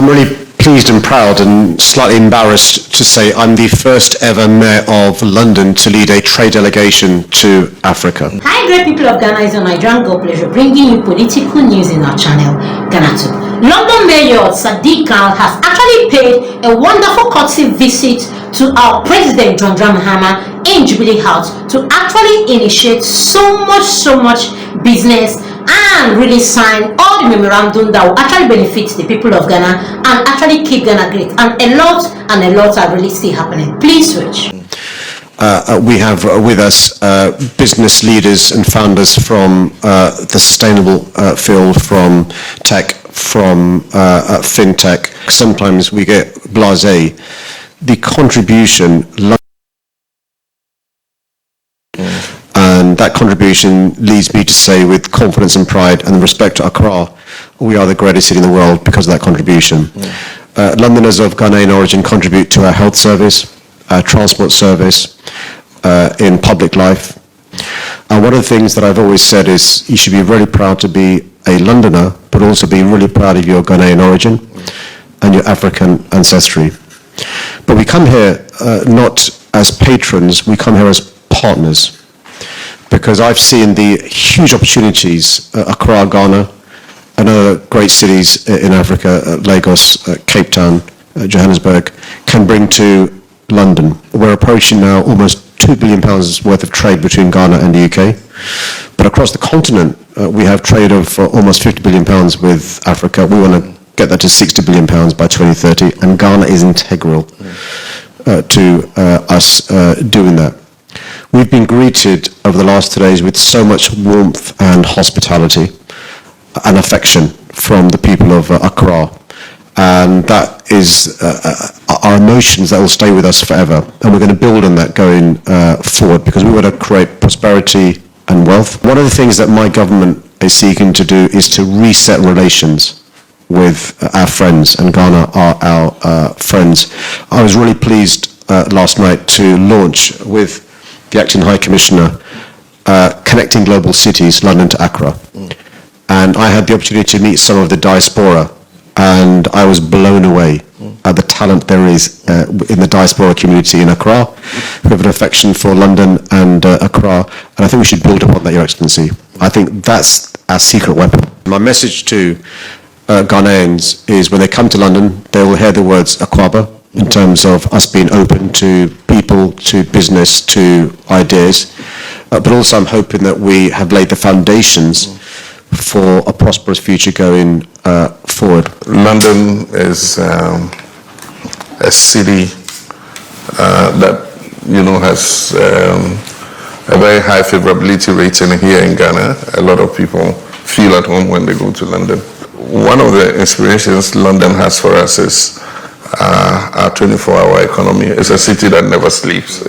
I'm really pleased and proud and slightly embarrassed to say I'm the first ever mayor of London to lead a trade delegation to Africa. Hi, great people of Ghana. It's a Nigerian God pleasure bringing you political news in our channel, Ghanatube. London Mayor Sadiq Khan has actually paid a wonderful courtesy visit to our President John Dramani Mahama in Jubilee House to actually initiate so much business and really sign all the memorandum that will actually benefit the people of Ghana and actually keep Ghana great. And a lot are really still happening. Please switch. We have with us business leaders and founders from the sustainable field, from tech, from fintech. Sometimes we get blasé. The contribution, and that contribution leads me to say with confidence and pride and respect to Accra, we are the greatest city in the world because of that contribution. Londoners of Ghanaian origin contribute to our health service, our transport service, in public life. And one of the things that I've always said is you should be really proud to be a Londoner, but also be really proud of your Ghanaian origin and your African ancestry. But we come here not as patrons, we come here as partners. Because I've seen the huge opportunities Accra, Ghana, and other great cities in Africa, Lagos, Cape Town, Johannesburg, can bring to London. We're approaching now almost £2 billion worth of trade between Ghana and the UK. But across the continent, we have trade of almost £50 billion with Africa. We want to get that to £60 billion by 2030, and Ghana is integral to us doing that. We've been greeted over the last 2 days with so much warmth and hospitality and affection from the people of Accra. And that is our emotions that will stay with us forever. And we're going to build on that going forward, because we want to create prosperity and wealth. One of the things that my government is seeking to do is to reset relations with our friends, and Ghana are our friends. I was really pleased last night to launch with the Acting High Commissioner, Connecting Global Cities, London to Accra. And I had the opportunity to meet some of the diaspora, and I was blown away at the talent there is in the diaspora community in Accra, who have an affection for London and Accra, and I think we should build upon that, Your Excellency. I think that's our secret weapon. My message to Ghanaians is when they come to London, they will hear the words Akwaba, in terms of us being open to people, to business, to ideas. But also I'm hoping that we have laid the foundations for a prosperous future going forward. London is a city that, has a very high favorability rating here in Ghana. A lot of people feel at home when they go to London. One of the inspirations London has for us is our 24-hour economy. Is a city that never sleeps.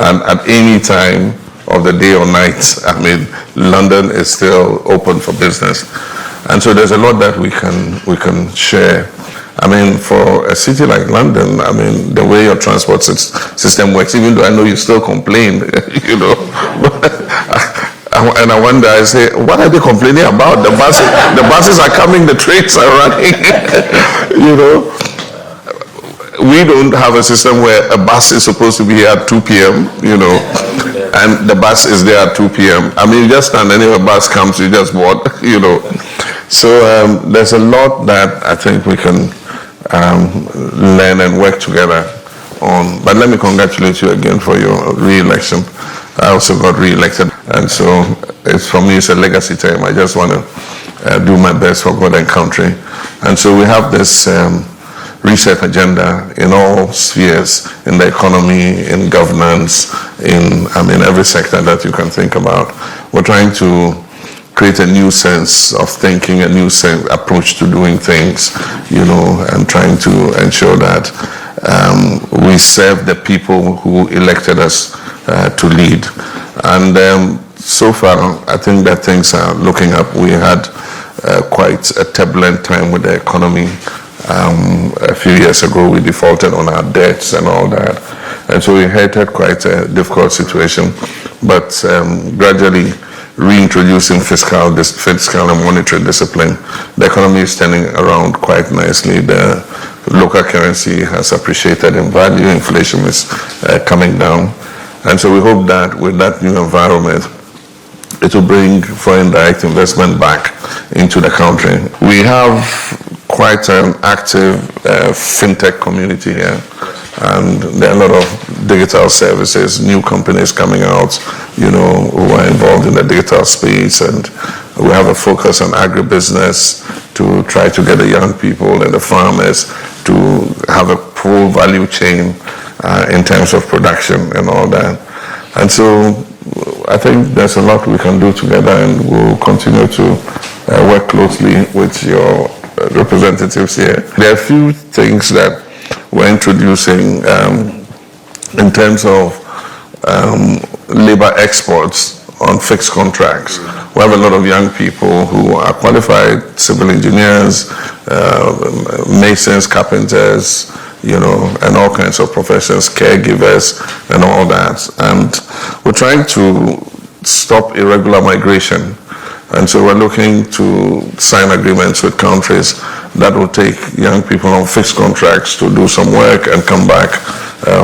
And at any time of the day or night, London is still open for business. And so there's a lot that we can share. For a city like London, the way your transport system works, even though I know you still complain, and I wonder, I say, what are they complaining about? The buses are coming, the trains are running, We don't have a system where a bus is supposed to be here at 2 p.m., and the bus is there at 2 p.m. You just stand, and if a bus comes, you just board, So there's a lot that I think we can learn and work together on. But let me congratulate you again for your re-election. I also got re-elected, and so for me it's a legacy time. I just want to do my best for God and country. And so we have this reset agenda in all spheres, in the economy, in governance, in every sector that you can think about. We're trying to create a new sense of thinking, a new approach to doing things, and trying to ensure that we serve the people who elected us to lead. And so far, I think that things are looking up. We had quite a turbulent time with the economy. A few years ago, we defaulted on our debts and all that. And so we inherited quite a difficult situation. But gradually, reintroducing fiscal and monetary discipline, the economy is turning around quite nicely. The local currency has appreciated in value. Inflation is coming down. And so we hope that with that new environment, it will bring foreign direct investment back into the country. We have quite an active fintech community here, and there are a lot of digital services, new companies coming out, who are involved in the digital space, and we have a focus on agribusiness to try to get the young people and the farmers to have a full value chain in terms of production and all that. And so I think there's a lot we can do together, and we'll continue to work closely with your representatives here. There are a few things that we're introducing in terms of labor exports on fixed contracts. We have a lot of young people who are qualified civil engineers, masons, carpenters, and all kinds of professions, caregivers, and all that. And we're trying to stop irregular migration. And so we're looking to sign agreements with countries that will take young people on fixed contracts to do some work and come back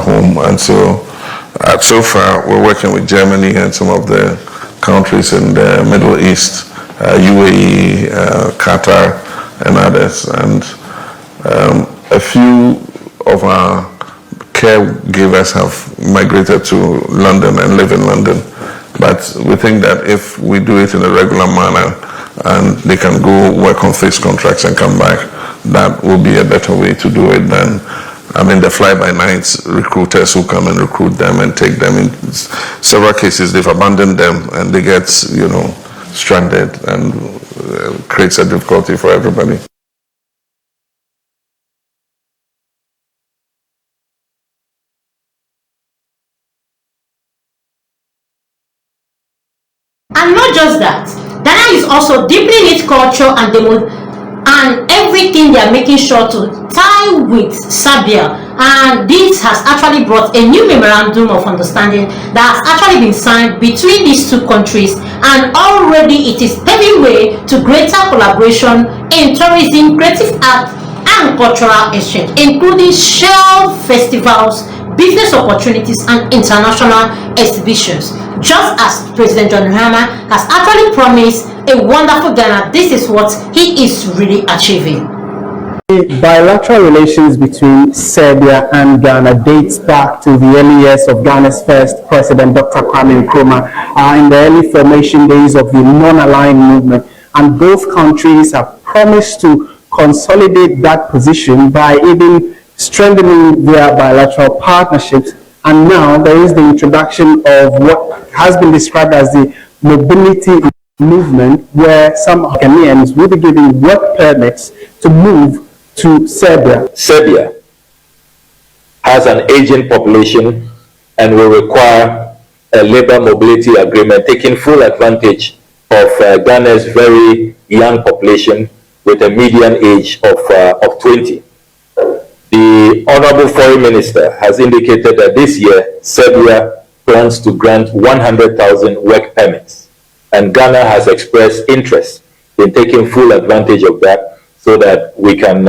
home. And so far, we're working with Germany and some of the countries in the Middle East, UAE, Qatar, and others. And a few of our caregivers have migrated to London and live in London. But we think that if we do it in a regular manner and they can go work on fixed contracts and come back, that will be a better way to do it than, the fly-by-night recruiters who come and recruit them and take them. In several cases, they've abandoned them and they get, stranded, and creates a difficulty for everybody. And not just that, Ghana is also deeply in its culture and everything they are making sure to tie with Serbia. And this has actually brought a new memorandum of understanding that has actually been signed between these two countries, and already it is paving way to greater collaboration in tourism, creative art, and cultural exchange, including shared festivals, business opportunities, and international exhibitions. Just as President John Mahama has actually promised a wonderful Ghana, this is what he is really achieving. The bilateral relations between Serbia and Ghana dates back to the early years of Ghana's first president, Dr. Kwame Nkrumah, in the early formation days of the non-aligned movement, and both countries have promised to consolidate that position by even strengthening their bilateral partnerships. And now there is the introduction of what has been described as the mobility movement, where some Ghanaians will be given work permits to move to Serbia. Serbia has an aging population and will require a labor mobility agreement taking full advantage of Ghana's very young population with a median age of 20. The Honorable Foreign Minister has indicated that this year Serbia plans to grant 100,000 work permits, and Ghana has expressed interest in taking full advantage of that so that we can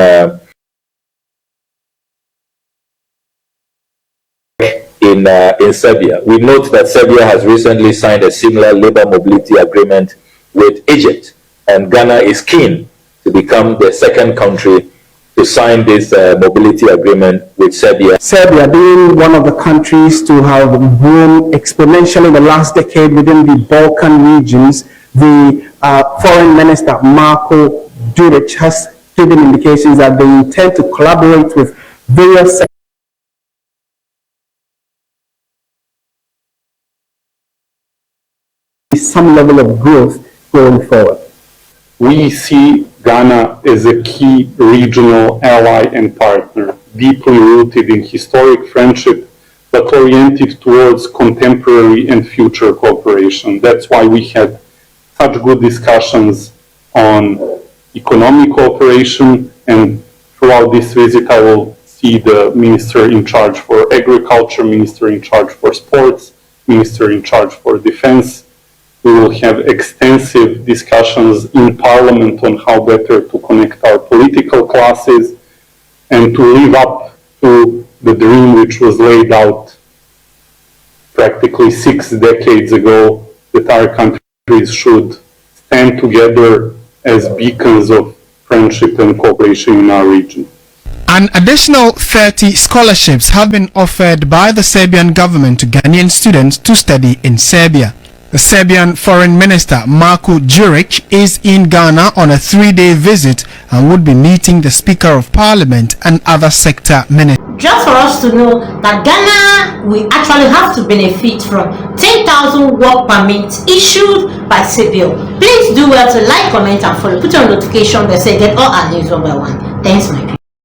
in Serbia. We note that Serbia has recently signed a similar labor mobility agreement with Egypt, and Ghana is keen to become the second country to sign this mobility agreement with Serbia. Serbia being one of the countries to have grown exponentially in the last decade within the Balkan regions, the Foreign Minister Marko Đurić has given indications that they intend to collaborate with various some level of growth going forward. We see Ghana as a key regional ally and partner, deeply rooted in historic friendship, but oriented towards contemporary and future cooperation. That's why we had such good discussions on economic cooperation, and throughout this visit I will see the Minister in charge for Agriculture, Minister in charge for Sports, Minister in charge for Defense, We will have extensive discussions in Parliament on how better to connect our political classes and to live up to the dream which was laid out practically 6 decades ago, that our countries should stand together as beacons of friendship and cooperation in our region. An additional 30 scholarships have been offered by the Serbian government to Ghanaian students to study in Serbia. The Serbian Foreign Minister Marko Đurić is in Ghana on a 3-day visit and would be meeting the Speaker of Parliament and other sector ministers. Just for us to know that Ghana will actually have to benefit from 10,000 work permits issued by Serbia. Please do well to like, comment and follow. Put on notification bell so you get all our news one by one. Thanks, my people.